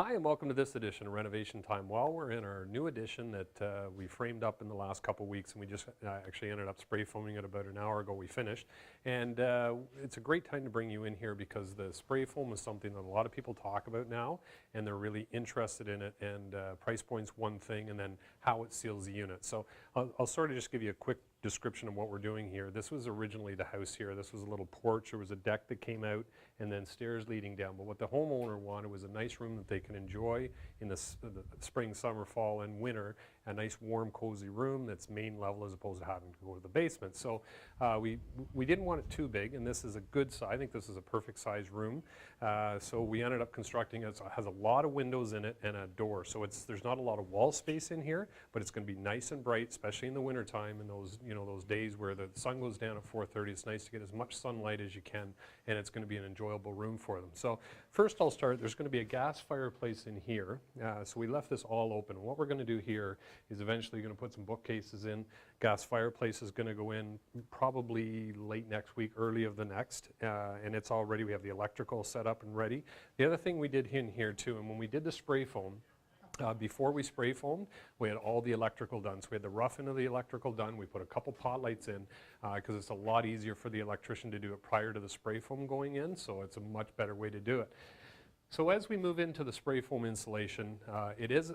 Hi, and welcome to this edition of Renovation Time. Well, we're in our new addition that we framed up in the last couple weeks, and we just actually ended up spray foaming it about an hour ago. We finished, and it's a great time to bring you in here because the spray foam is something that a lot of people talk about now, and they're really interested in it. And price point's one thing, and then how it seals the unit. So I'll sort of just give you a quick description of what we're doing here. This was originally the house here. This was a little porch. There was a deck that came out and then stairs leading down. But what the homeowner wanted was a nice room that they can enjoy in the spring, summer, fall, and winter. A nice, warm, cozy room that's main level as opposed to having to go to the basement. So we didn't want it too big, and this is a good size. I think this is a perfect size room. So we ended up constructing it. So it has a lot of windows in it and a door. So there's not a lot of wall space in here, but it's going to be nice and bright, especially in the wintertime and those days where the sun goes down at 4:30. It's nice to get as much sunlight as you can, and it's going to be an enjoyable room for them. So first I'll start. There's going to be a gas fireplace in here. So we left this all open. And what we're going to do here is eventually going to put some bookcases in. Gas fireplace is going to go in probably late next week, early of the next, and it's all ready. We have the electrical set up and ready. The other thing we did in here too, and when we did the spray foam, before we spray foamed, we had all the electrical done. So we had the rough end of the electrical done. We put a couple pot lights in because it's a lot easier for the electrician to do it prior to the spray foam going in, so it's a much better way to do it. So as we move into the spray foam insulation, it is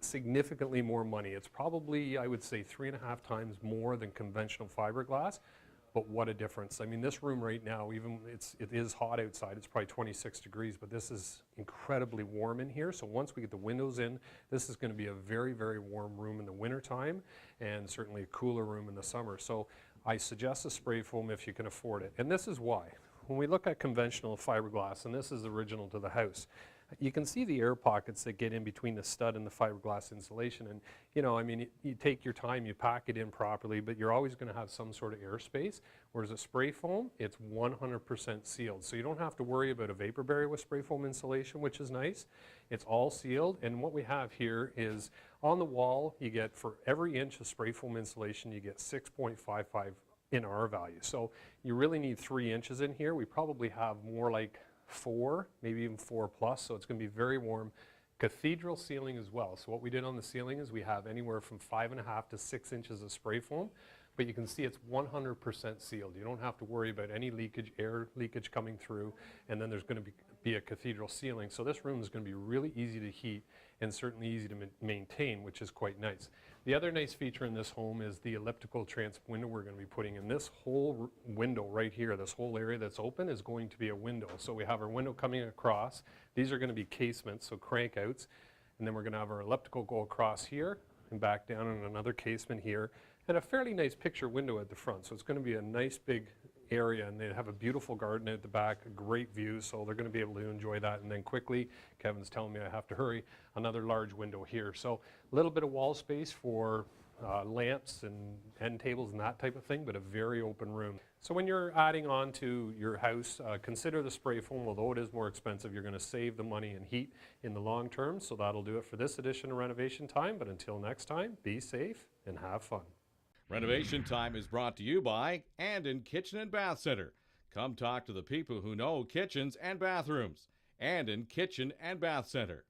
significantly more money. It's probably, I would say, 3.5 times more than conventional fiberglass. But what a difference. I mean, this room right now, even it is hot outside. It's probably 26 degrees, but this is incredibly warm in here. So once we get the windows in, this is going to be a very, very warm room in the wintertime and certainly a cooler room in the summer. So I suggest a spray foam if you can afford it. And this is why. When we look at conventional fiberglass, and this is original to the house, you can see the air pockets that get in between the stud and the fiberglass insulation. And, I mean, you take your time, you pack it in properly, but you're always going to have some sort of airspace. Whereas a spray foam, it's 100% sealed. So you don't have to worry about a vapor barrier with spray foam insulation, which is nice. It's all sealed. And what we have here is on the wall, you get, for every inch of spray foam insulation, you get 6.55 in R value. So you really need 3 inches in here. We probably have more like 4, maybe even 4 plus, so it's going to be very warm. Cathedral ceiling as well. So what we did on the ceiling is we have anywhere from 5.5 to 6 inches of spray foam, but you can see it's 100% sealed. You don't have to worry about any leakage, air leakage coming through, and then there's going to be a cathedral ceiling. So this room is going to be really easy to heat and certainly easy to maintain, which is quite nice. The other nice feature in this home is the elliptical transom window we're going to be putting in. This whole window right here, this whole area that's open is going to be a window. So we have our window coming across. These are going to be casements, so crank outs. And then we're going to have our elliptical go across here and back down in another casement here. And a fairly nice picture window at the front. So it's going to be a nice big area, and they have a beautiful garden at the back, a great view, so they're going to be able to enjoy that. And then quickly, Kevin's telling me I have to hurry, another large window here. So a little bit of wall space for lamps and end tables and that type of thing, but a very open room. So when you're adding on to your house, consider the spray foam. Although it is more expensive, you're going to save the money and heat in the long term. So that'll do it for this edition of Renovation Time. But until next time, be safe and have fun. Renovation Time is brought to you by Anden Kitchen and Bath Center. Come talk to the people who know kitchens and bathrooms. Anden Kitchen and Bath Center.